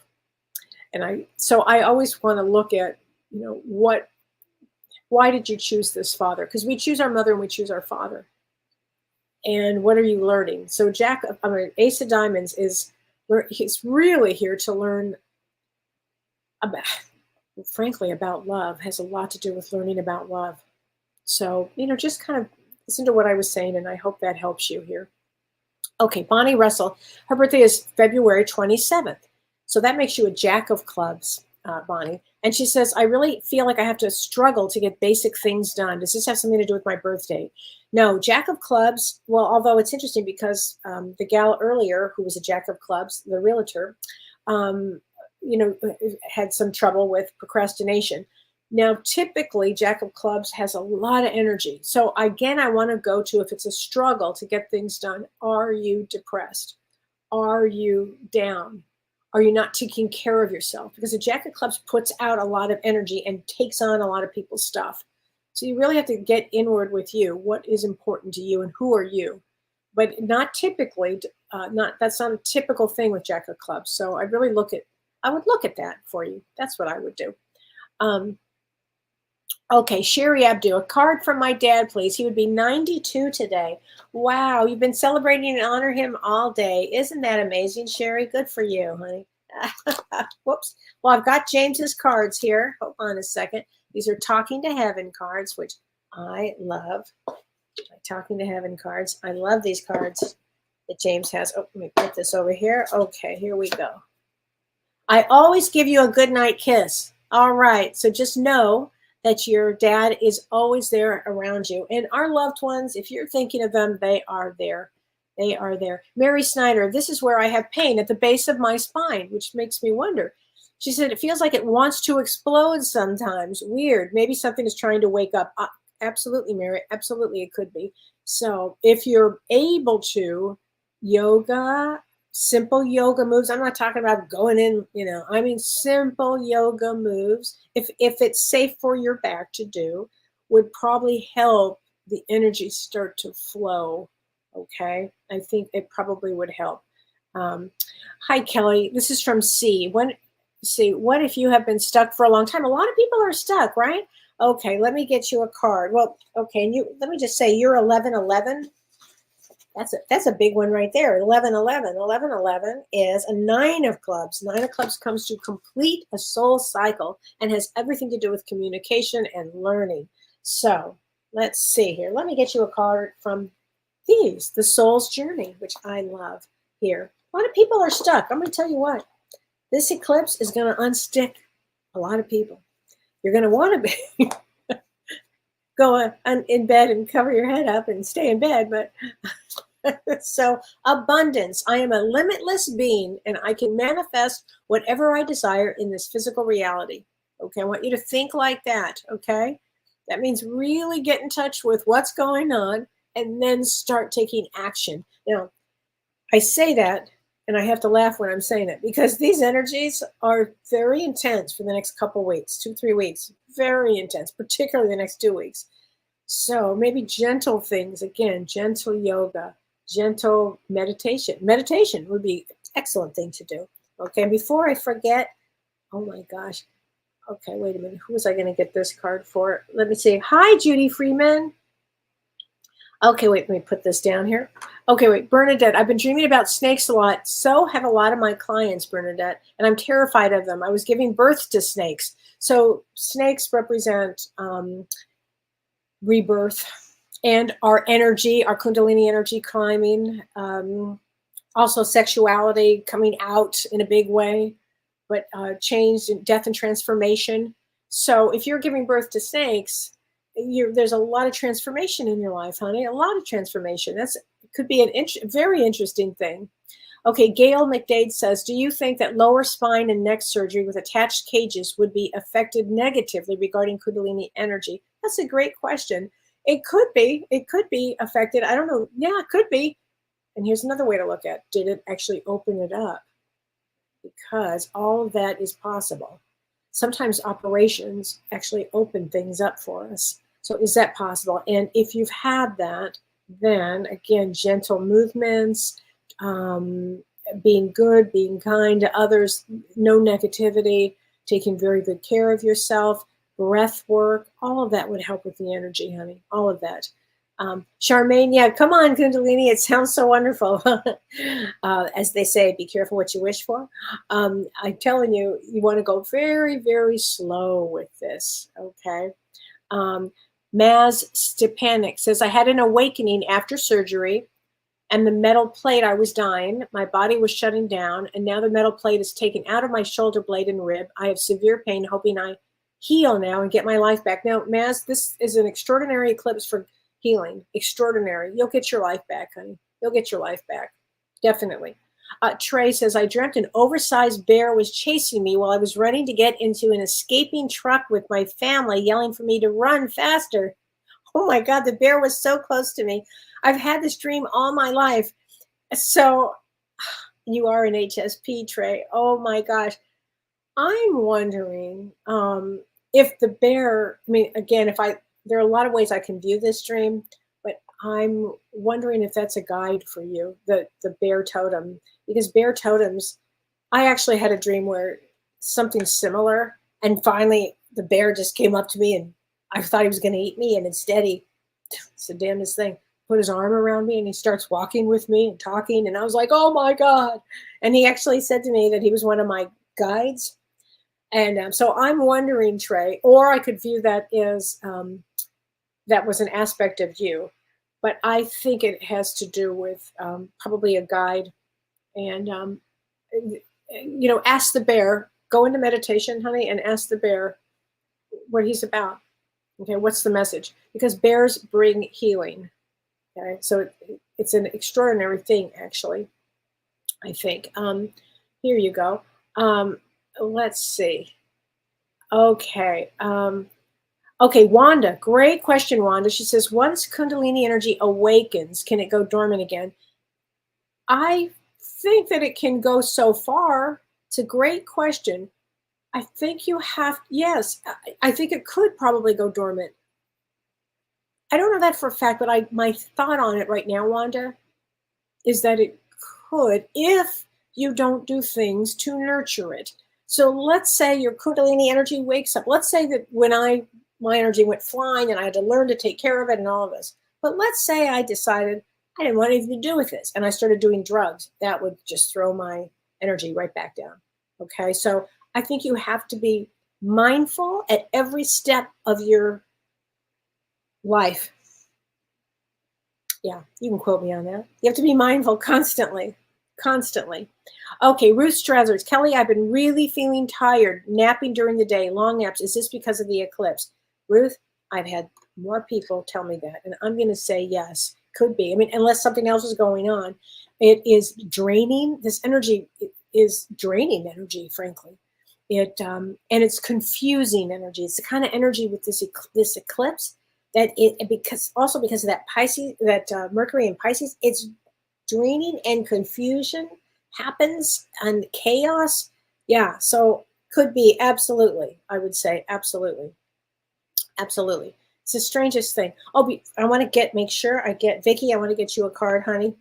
And I always want to look at, why did you choose this father? Because we choose our mother and we choose our father. And what are you learning? So Ace of Diamonds he's really here to learn about love. Has a lot to do with learning about love. So, just kind of listen to what I was saying, and I hope that helps you here. Okay, Bonnie Russell, her birthday is February 27th. So that makes you a Jack of Clubs, Bonnie. And she says, I really feel like I have to struggle to get basic things done. Does this have something to do with my birthday? No, Jack of Clubs, well, although it's interesting because the gal earlier, who was a Jack of Clubs, the realtor, had some trouble with procrastination. Now, typically, Jack of Clubs has a lot of energy. So again, I want to go to, if it's a struggle to get things done, are you depressed? Are you down? Are you not taking care of yourself? Because the Jack of Clubs puts out a lot of energy and takes on a lot of people's stuff. So you really have to get inward with you. What is important to you and who are you? But not typically, that's not a typical thing with Jack of Clubs. So I would look at that for you. That's what I would do. Okay, Sherry Abdu, a card from my dad, please. He would be 92 today. Wow, you've been celebrating and honor him all day. Isn't that amazing, Sherry? Good for you, honey. Whoops. Well, I've got James's cards here. Hold on a second. These are Talking to Heaven cards, which I love. Talking to Heaven cards. I love these cards that James has. Oh, let me put this over here. Okay, here we go. I always give you a good night kiss. All right, so just know that your dad is always there around you. And our loved ones, if you're thinking of them, they are there. They are there. Mary Snyder, this is where I have pain at the base of my spine, which makes me wonder. She said, it feels like it wants to explode sometimes. Weird. Maybe something is trying to wake up. Absolutely, Mary. Absolutely, it could be. So if you're able to, yoga, simple yoga moves. I'm not talking about going in, I mean simple yoga moves. If it's safe for your back to do, would probably help the energy start to flow. Okay, I think it probably would help. Hi, Kelly. This is from C. What if you have been stuck for a long time? A lot of people are stuck, right? Okay, let me get you a card. Well, okay, and let me just say you're 1111. That's a big one right there. 1111. 1111 is a 9 of clubs. 9 of clubs comes to complete a soul cycle and has everything to do with communication and learning. So let's see here. Let me get you a card from these, the soul's journey, which I love here. A lot of people are stuck. I'm going to tell you what. This eclipse is going to unstick a lot of people. You're going to want to be go in bed and cover your head up and stay in bed, but so abundance. I am a limitless being and I can manifest whatever I desire in this physical reality. Okay, I want you to think like that. Okay, that means really get in touch with what's going on and then start taking action. Now, I say that and I have to laugh when I'm saying it because these energies are very intense for the next couple weeks, 2-3 weeks, very intense, particularly the next 2 weeks. So maybe gentle things, again, gentle yoga, gentle meditation. Meditation would be an excellent thing to do. Okay, before I forget, oh my gosh. Okay, wait a minute. Who was I going to get this card for? Let me see. Hi, Judy Freeman. Okay, wait, let me put this down here. Okay, wait, Bernadette. I've been dreaming about snakes a lot. So have a lot of my clients, Bernadette, and I'm terrified of them. I was giving birth to snakes. So snakes represent rebirth and our energy, our Kundalini energy climbing, also sexuality coming out in a big way, but change, death and transformation. So if you're giving birth to snakes, there's a lot of transformation in your life, honey, a lot of transformation. It could be a very interesting thing. Okay, Gail McDade says, do you think that lower spine and neck surgery with attached cages would be affected negatively regarding Kundalini energy? That's a great question. It could be. It could be affected. I don't know. Yeah, it could be. And here's another way to look at it. Did it actually open it up? Because all of that is possible. Sometimes operations actually open things up for us. So is that possible? And if you've had that, then again, gentle movements, being good, being kind to others, no negativity, taking very good care of yourself, breath work, all of that would help with the energy, honey, all of that. Charmaine, yeah, come on, Kundalini, it sounds so wonderful. As they say, be careful what you wish for. I'm telling you, you want to go very, very slow with this, okay? Maz Stepanik says, I had an awakening after surgery and the metal plate, I was dying. My body was shutting down, and now the metal plate is taken out of my shoulder blade and rib. I have severe pain, hoping I heal now and get my life back. Now, Maz, this is an extraordinary eclipse for healing. Extraordinary. You'll get your life back, honey. You'll get your life back. Definitely. Trey says, I dreamt an oversized bear was chasing me while I was running to get into an escaping truck with my family, yelling for me to run faster. Oh my God, the bear was so close to me. I've had this dream all my life. So you are an HSP, Trey. Oh my gosh. I'm wondering if the bear, I mean, again, there are a lot of ways I can view this dream, but I'm wondering if that's a guide for you, the bear totem, because bear totems, I actually had a dream where something similar, and finally the bear just came up to me and I thought he was going to eat me. And instead it's the damnedest thing, put his arm around me and he starts walking with me and talking. And I was like, oh my God. And he actually said to me that he was one of my guides. And so I'm wondering, Trey, or I could view that as that was an aspect of you, but I think it has to do with probably a guide. And, ask the bear, go into meditation, honey, and ask the bear what he's about. Okay, what's the message? Because bears bring healing. Okay, so it's an extraordinary thing, actually, I think. Here you go. Let's see. Okay. Okay, Wanda, great question, Wanda. She says, once Kundalini energy awakens, can it go dormant again? I think that it can go so far. It's a great question. I think yes, I think it could probably go dormant. I don't know that for a fact, but my thought on it right now, Wanda, is that it could if you don't do things to nurture it. So let's say your Kundalini energy wakes up. Let's say that when my energy went flying and I had to learn to take care of it and all of this. But let's say I decided I didn't want anything to do with this and I started doing drugs. That would just throw my energy right back down. Okay, so I think you have to be mindful at every step of your life. Yeah, you can quote me on that. You have to be mindful constantly. Okay, Ruth Strathers. Kellee, I've been really feeling tired, napping during the day, long naps. Is this because of the eclipse? Ruth, I've had more people tell me that, and I'm going to say yes, could be. I mean, unless something else is going on. It is draining. This energy is draining energy, frankly. And it's confusing energy. It's the kind of energy with this eclipse that because of that Pisces, that Mercury in Pisces, it's draining and confusion happens and chaos. Yeah, so could be, absolutely. I would say absolutely. It's the strangest thing. I want to make sure I get Vicky. I want to get you a card, honey.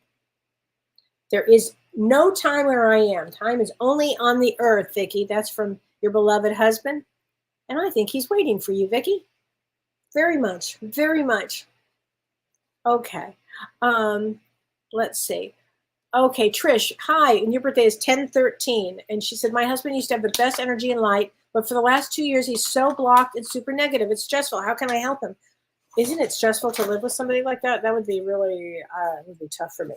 There is no time where I am. Time is only on the earth, Vicky. That's from your beloved husband. And I think he's waiting for you, Vicky. Very much. Okay. Let's see. Okay, Trish, hi. And your birthday is 10/13. And she said, my husband used to have the best energy and light, but for the last 2 years, he's so blocked and super negative. It's stressful. How can I help him? Isn't it stressful to live with somebody like that? That would be really, would be tough for me.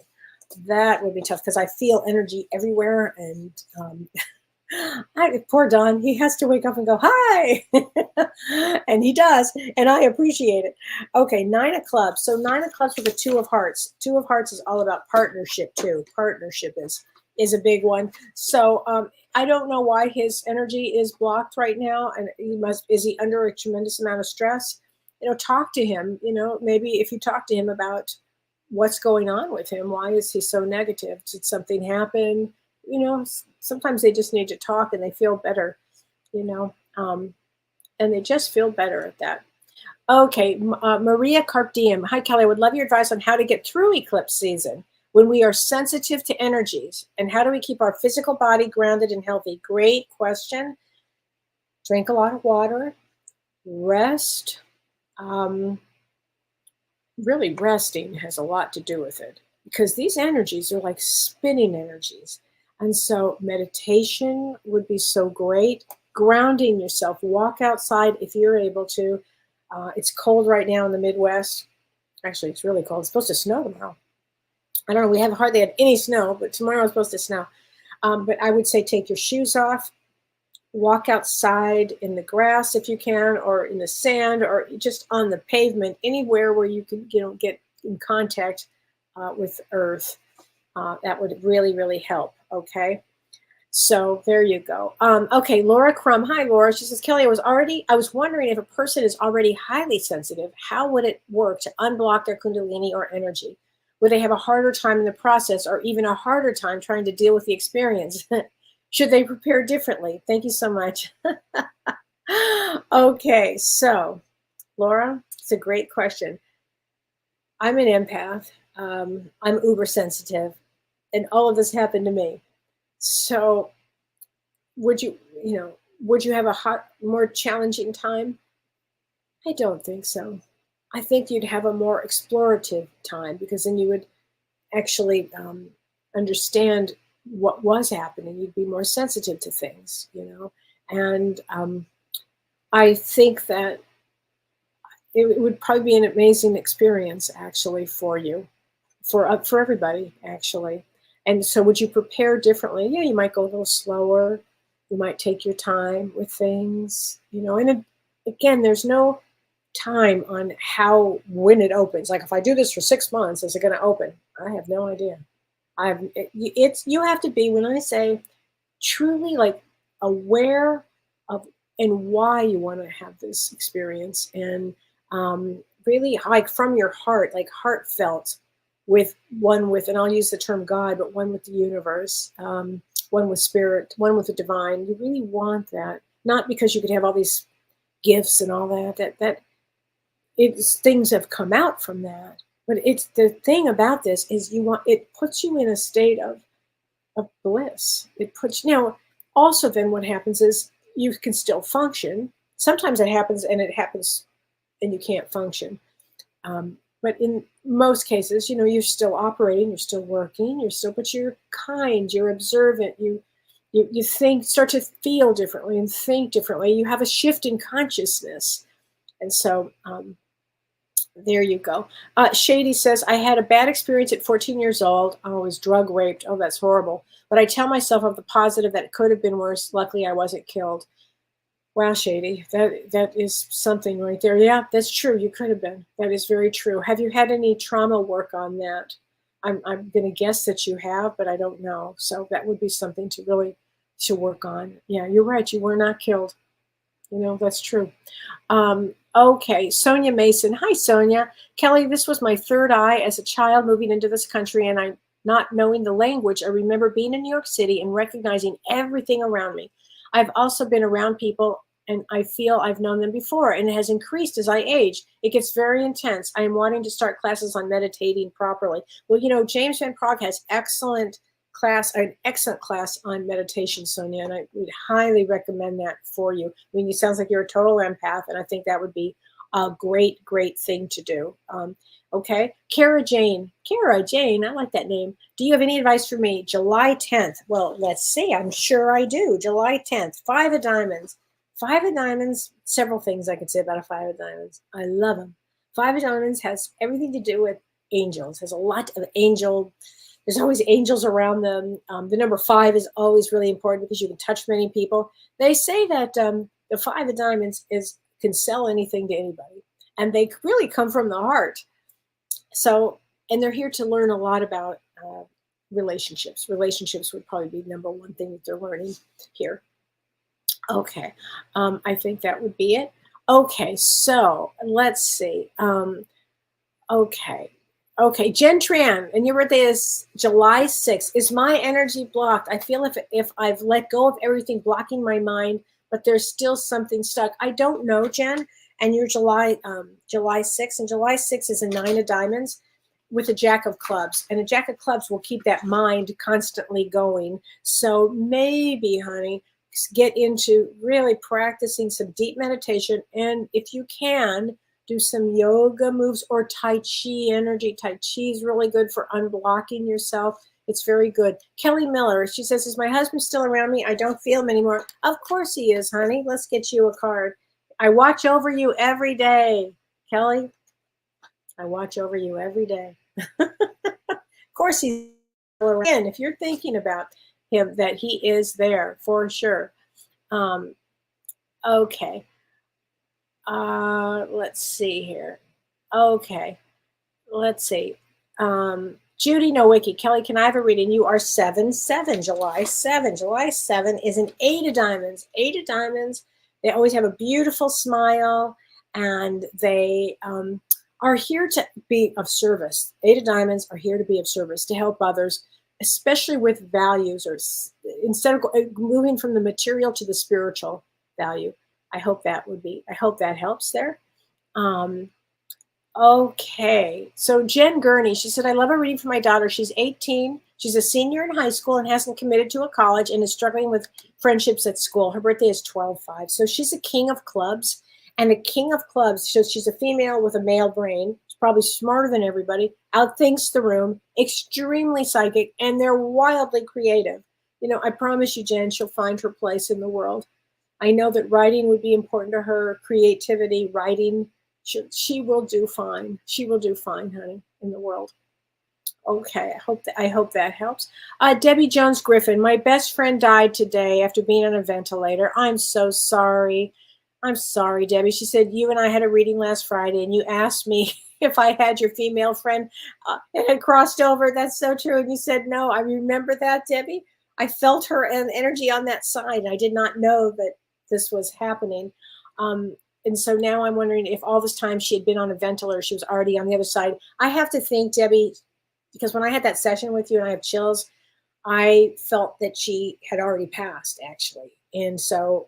That would be tough because I feel energy everywhere. And poor Don, he has to wake up and go, hi. And he does. And I appreciate it. Okay, 9 of clubs. So 9 of clubs with the 2 of hearts. 2 of hearts is all about partnership too. Partnership is a big one. So I don't know why his energy is blocked right now. And is he under a tremendous amount of stress? Talk to him. Maybe if you talk to him about what's going on with him, why is he so negative? Did something happen? Sometimes they just need to talk and they feel better, and they just feel better at that. Okay, Maria Carpdiem. Hi, Kellee. I would love your advice on how to get through eclipse season when we are sensitive to energies, and how do we keep our physical body grounded and healthy? Great question. Drink a lot of water, rest. Really, resting has a lot to do with it because these energies are like spinning energies. And so meditation would be so great. Grounding yourself, walk outside if you're able to. It's cold right now in the Midwest. Actually, it's really cold. It's supposed to snow tomorrow. I don't know. We haven't hardly had any snow, but tomorrow it's supposed to snow. But I would say take your shoes off, walk outside in the grass if you can, or in the sand, or just on the pavement, anywhere where you can, get in contact with earth. That would really, really help. Okay. So there you go. Okay, Laura Crum. Hi, Laura. She says, Kelly, I was wondering if a person is already highly sensitive, how would it work to unblock their Kundalini or energy? Would they have a harder time in the process or even a harder time trying to deal with the experience? Should they prepare differently? Thank you so much. Okay, so Laura, it's a great question. I'm an empath. I'm uber sensitive, and all of this happened to me. So would would you have a more challenging time? I don't think so. I think you'd have a more explorative time because then you would actually understand what was happening. You'd be more sensitive to things, and I think that it would probably be an amazing experience actually for you, for everybody actually. And so would you prepare differently? Yeah, you might go a little slower. You might take your time with things, and again, there's no time on when it opens. Like if I do this for 6 months, is it going to open? I have no idea. You have to be, when I say truly like aware of and why you want to have this experience, and really like from your heart, like heartfelt, and I'll use the term God, but one with the universe, one with spirit, one with the divine. You really want that, not because you could have all these gifts and all that it's things have come out from that, but it's the thing about this is it puts you in a state of bliss. It puts now also then what happens is you can still function. Sometimes it happens and you can't function. But in most cases, you're still operating, you're still working, but you're kind, you're observant, you start to feel differently and think differently. You have a shift in consciousness. And so there you go. Shady says, I had a bad experience at 14 years old. I was drug raped. Oh, that's horrible. But I tell myself of the positive that it could have been worse. Luckily, I wasn't killed. Wow, Shady, that is something right there. Yeah, that's true. You could have been. That is very true. Have you had any trauma work on that? I'm going to guess that you have, but I don't know. So that would be something to work on. Yeah, you're right. You were not killed. That's true. Okay, Sonia Mason. Hi, Sonia. Kelly, this was my third eye as a child moving into this country, and I, not knowing the language, I remember being in New York City and recognizing everything around me. I've also been around people, and I feel I've known them before, and it has increased as I age. It gets very intense. I am wanting to start classes on meditating properly. Well, James Van Praagh has an excellent class on meditation, Sonia, and I would highly recommend that for you. I mean, it sounds like you're a total empath, and I think that would be a great, great thing to do. Okay, Kara Jane, I like that name. Do you have any advice for me? July 10th. Well, let's see. I'm sure I do. July 10th. 5 of diamonds. 5 of diamonds. Several things I could say about a 5 of diamonds. I love them. 5 of diamonds has everything to do with angels. Has a lot of angel. There's always angels around them. The number 5 is always really important because you can touch many people. They say that the 5 of diamonds can sell anything to anybody, and they really come from the heart. So, and they're here to learn a lot about relationships. Relationships would probably be number one thing that they're learning here. Okay, I think that would be it. Okay, so let's see. Okay, Jen Tran, and your birthday is July 6th. Is my energy blocked? I feel if I've let go of everything blocking my mind, but there's still something stuck. I don't know, Jen. And you're July 6th, and July 6th is a 9 of diamonds with a Jack of clubs. And a Jack of clubs will keep that mind constantly going. So maybe, honey, get into really practicing some deep meditation. And if you can, do some yoga moves or Tai Chi energy. Tai Chi is really good for unblocking yourself. It's very good. Kelly Miller, she says, is my husband still around me? I don't feel him anymore. Of course he is, honey. Let's get you a card. I watch over you every day. Kelly, I watch over you every day. Of course he's still around. If you're thinking about him, that he is there for sure. Okay. Let's see here. Okay. Let's see. Judy Nowicki, Kellee, can I have a reading? You are 7/7, July 7. July 7 is an 8 of diamonds. 8 of diamonds, they always have a beautiful smile, and they are here to be of service. 8 of diamonds are here to be of service, to help others, especially with values, or instead of moving from the material to the spiritual value. I hope that helps there. Okay, so Jen Gurney, she said, I love a reading for my daughter. She's 18. She's a senior in high school and hasn't committed to a college and is struggling with friendships at school. Her birthday is 12/5. So she's a king of clubs. And a king of clubs, so she's a female with a male brain. She's probably smarter than everybody, outthinks the room, extremely psychic, and they're wildly creative. I promise you, Jen, she'll find her place in the world. I know that writing would be important to her, creativity, writing. She will do fine. She will do fine, honey, in the world. Okay, I hope that helps. Debbie Jones Griffin, my best friend died today after being on a ventilator. I'm so sorry. I'm sorry, Debbie. She said, you and I had a reading last Friday, and you asked me if I had your female friend and had crossed over. That's so true. And you said no. I remember that, Debbie. I felt her energy on that side. I did not know that this was happening. And so now I'm wondering if all this time she had been on a ventilator, she was already on the other side. I have to think, Debbie, because when I had that session with you and I have chills, I felt that she had already passed, actually. And so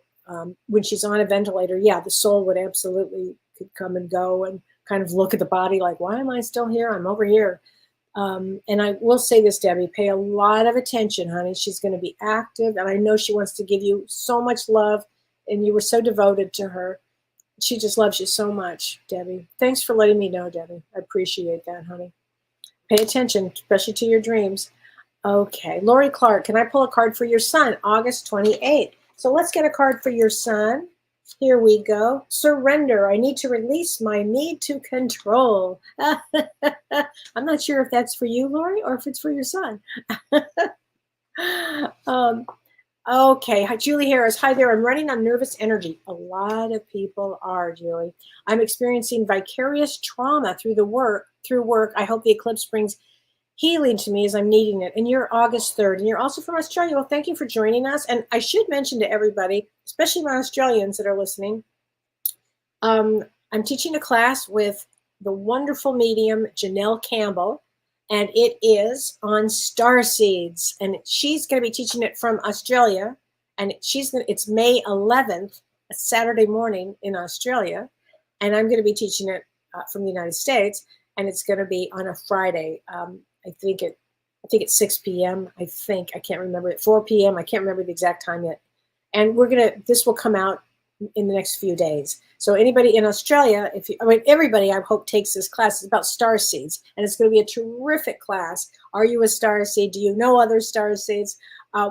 when she's on a ventilator, yeah, the soul would absolutely could come and go and kind of look at the body like, why am I still here? I'm over here. And I will say this, Debbie, pay a lot of attention, honey. She's going to be active, and I know she wants to give you so much love, and you were so devoted to her. She just loves you so much, Debbie. Thanks for letting me know, Debbie. I appreciate that, honey. Pay attention, especially to your dreams. Okay, Lori Clark, can I pull a card for your son, August 28th? So let's get a card for your son. Here we go. Surrender. I need to release my need to control. I'm not sure if that's for you, Lori, or if it's for your son. Okay. Hi, Julie Harris. Hi there. I'm running on nervous energy. A lot of people are, Julie. I'm experiencing vicarious trauma through work. I hope the eclipse brings healing to me as I'm needing it. And you're August 3rd, and you're also from Australia. Well, thank you for joining us. And I should mention to everybody, especially my Australians that are listening, I'm teaching a class with the wonderful medium Janelle Campbell, and it is on star seeds. And she's going to be teaching it from Australia, and it's May 11th, a Saturday morning in Australia, and I'm going to be teaching it from the United States, and it's going to be on a Friday. I think it's 6 p.m. I can't remember it. 4 p.m. I can't remember the exact time yet. And this will come out in the next few days. So anybody in Australia, everybody I hope takes this class. It's about star seeds, and it's going to be a terrific class. Are you a star seed? Do you know other star seeds?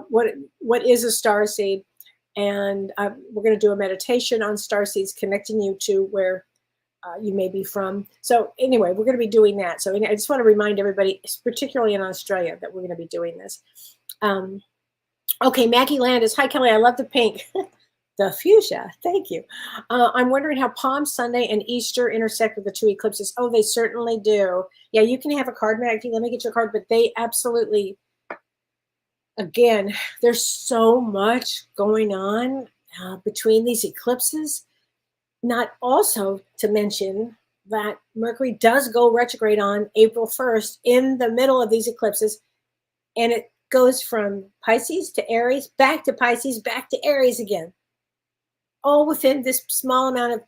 What is a star seed? And we're going to do a meditation on star seeds, connecting you to where you may be from. So anyway, we're going to be doing that. So I just want to remind everybody, particularly in Australia, that we're going to be doing this. Okay, Maggie Landis. Hi, Kellee. I love the pink. The fuchsia. Thank you. I'm wondering how Palm Sunday and Easter intersect with the two eclipses. Oh, they certainly do. Yeah, you can have a card, Maggie. Let me get your card. But they absolutely, again, there's so much going on between these eclipses. Not also to mention that Mercury does go retrograde on April 1st in the middle of these eclipses, and it goes from Pisces to Aries, back to Pisces, back to Aries again, all within this small amount of,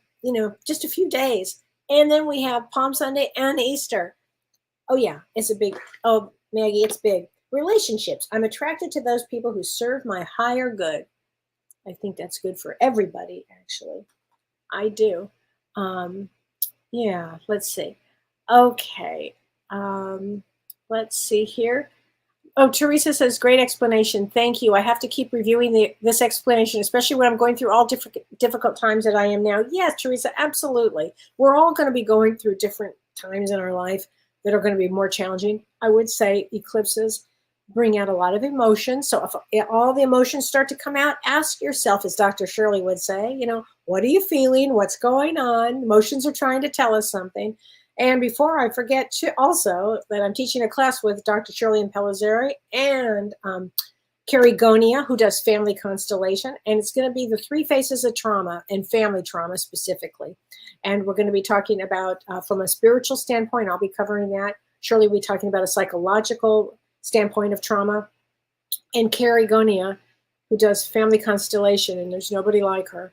just a few days. And then we have Palm Sunday and Easter. Oh yeah, Maggie, it's big. Relationships. I'm attracted to those people who serve my higher good. I think that's good for everybody, actually. I do. Yeah, let's see. Okay. Let's see here. Oh, Teresa says, great explanation. Thank you. I have to keep reviewing this explanation, especially when I'm going through all difficult times that I am now. Yes, Teresa, absolutely. We're all going to be going through different times in our life that are going to be more challenging. I would say eclipses bring out a lot of emotions. So if all the emotions start to come out, ask yourself, as Dr. Shirley would say, what are you feeling? What's going on? Emotions are trying to tell us something. And before I forget to also that I'm teaching a class with Dr. Shirley and Pellizzeri and Carrie Gonia, who does family constellation. And it's going to be the 3 phases of trauma and family trauma specifically. And we're going to be talking about from a spiritual standpoint, I'll be covering that. Shirley will be talking about a psychological standpoint of trauma. And Carrie Gonia, who does family constellation, and there's nobody like her,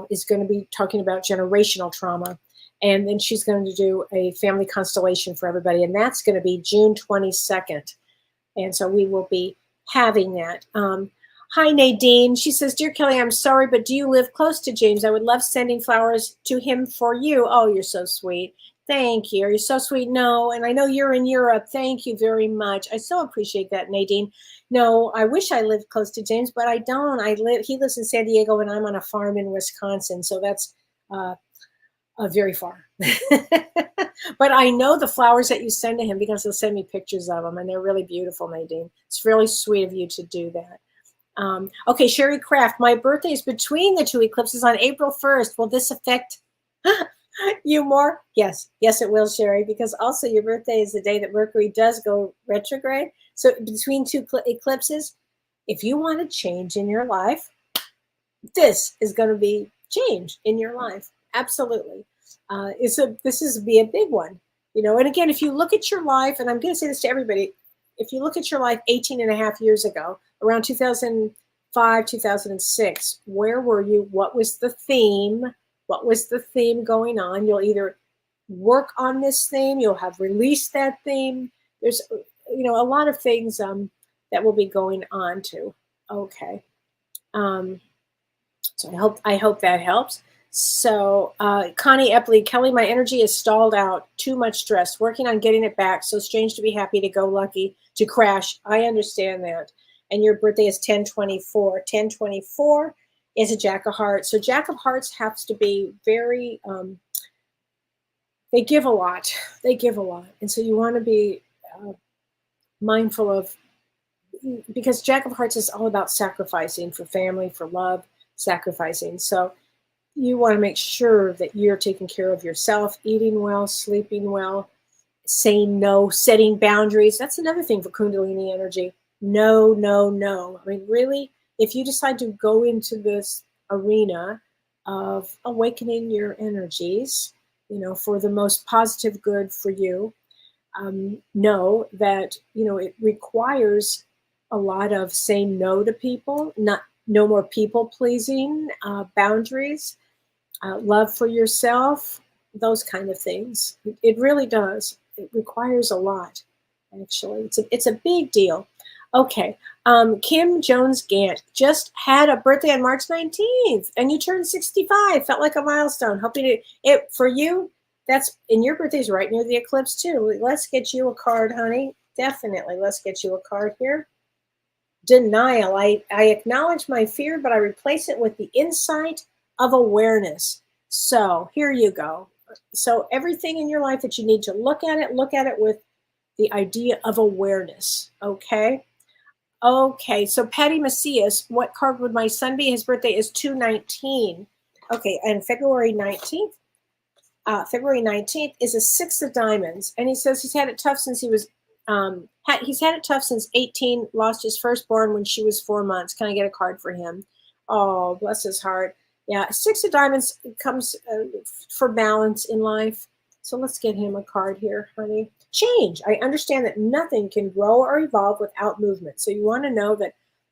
is going to be talking about generational trauma. And then she's going to do a family constellation for everybody. And that's going to be June 22nd. And so we will be having that. Hi, Nadine. She says, Dear Kellee, I'm sorry, but do you live close to James? I would love sending flowers to him for you. Oh, you're so sweet. Thank you. You're so sweet. No, and I know you're in Europe. Thank you very much. I so appreciate that, Nadine. No, I wish I lived close to James, but I don't. He lives in San Diego, and I'm on a farm in Wisconsin. So that's very far. But I know the flowers that you send to him because he'll send me pictures of them, and they're really beautiful, Nadine. It's really sweet of you to do that. Okay, Sherry Craft, my birthday is between the 2 eclipses on April 1st. Will this affect you more? Yes, it will, Sherry, because also your birthday is the day that Mercury does go retrograde. So between 2 eclipses, if you want to change in your life, this is going to be change in your life. Absolutely. This is be a big one, and again, if you look at your life, and I'm going to say this to everybody, if you look at your life 18 and a half years ago, around 2005, 2006, where were you? What was the theme? What was the theme going on? You'll either work on this theme, you'll have released that theme. There's, a lot of things that will be going on too. Okay. So I hope that helps. So Connie Epley, Kellee, my energy is stalled out. Too much stress. Working on getting it back. So strange to be happy, to go lucky, to crash. I understand that. And your birthday is 10/24. 10/24 is a Jack of Hearts. So Jack of Hearts has to be very, they give a lot. They give a lot. And so you want to be mindful of, because Jack of Hearts is all about sacrificing for family, for love, sacrificing. So you want to make sure that you're taking care of yourself, eating well, sleeping well, saying no, setting boundaries. That's another thing for Kundalini energy. No, no, no. I mean, really, if you decide to go into this arena of awakening your energies, for the most positive good for you, know that, it requires a lot of saying no to people, no more people pleasing, boundaries, love for yourself, those kind of things. It really does. It requires a lot, actually. It's a big deal. Okay. Kim Jones Gant just had a birthday on March 19th, and you turned 65. Felt like a milestone. Hoping it for you. That's, and your birthday's right near the eclipse too. Let's get you a card, honey. Definitely. Let's get you a card here. Denial. I acknowledge my fear, but I replace it with the insight of awareness. So here you go. So everything in your life that you need to look at it with the idea of awareness. Okay. Okay. So Patty Macias, what card would my son be? His birthday is 2/19. Okay. And February 19th is a 6 of diamonds. And he says he's had it tough since he was, he's had it tough since 18, lost his firstborn when she was 4 months. Can I get a card for him? Oh, bless his heart. Yeah, 6 of diamonds comes for balance in life. So let's get him a card here, honey. Change. I understand that nothing can grow or evolve without movement. So you want to know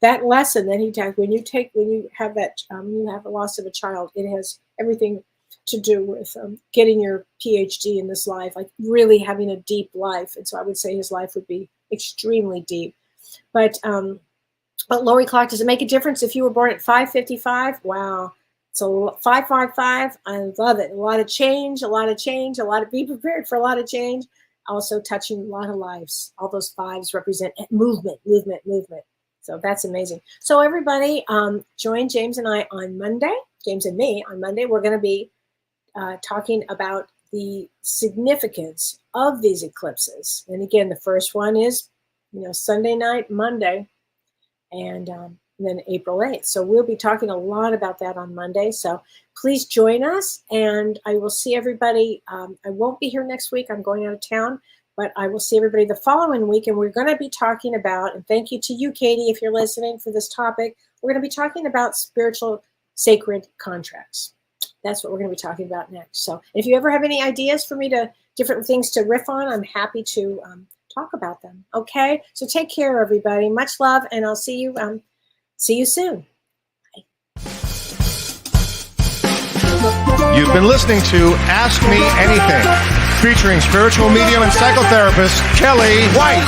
that lesson that he takes when you have that, you have a loss of a child, it has everything to do with getting your PhD in this life, like really having a deep life. And so I would say his life would be extremely deep. But Lori Clark, does it make a difference if you were born at 5:55? Wow. So 555, I love it. A lot of change, be prepared for a lot of change. Also touching a lot of lives. All those 5s represent movement. So that's amazing. So everybody, join James and I on Monday. James and me on Monday. We're going to be talking about the significance of these eclipses. And again, the first one is, Sunday night, Monday. And and then April 8th. So we'll be talking a lot about that on Monday. So please join us, and I will see everybody. I won't be here next week. I'm going out of town, but I will see everybody the following week, and we're going to be talking about, and thank you to you, Katie, if you're listening for this topic, we're going to be talking about spiritual sacred contracts. That's what we're going to be talking about next. So if you ever have any ideas for me to, different things to riff on, I'm happy to talk about them. Okay? So take care, everybody. Much love, and I'll see you soon. Bye. You've been listening to Ask Me Anything, featuring spiritual medium and psychotherapist Kellee White.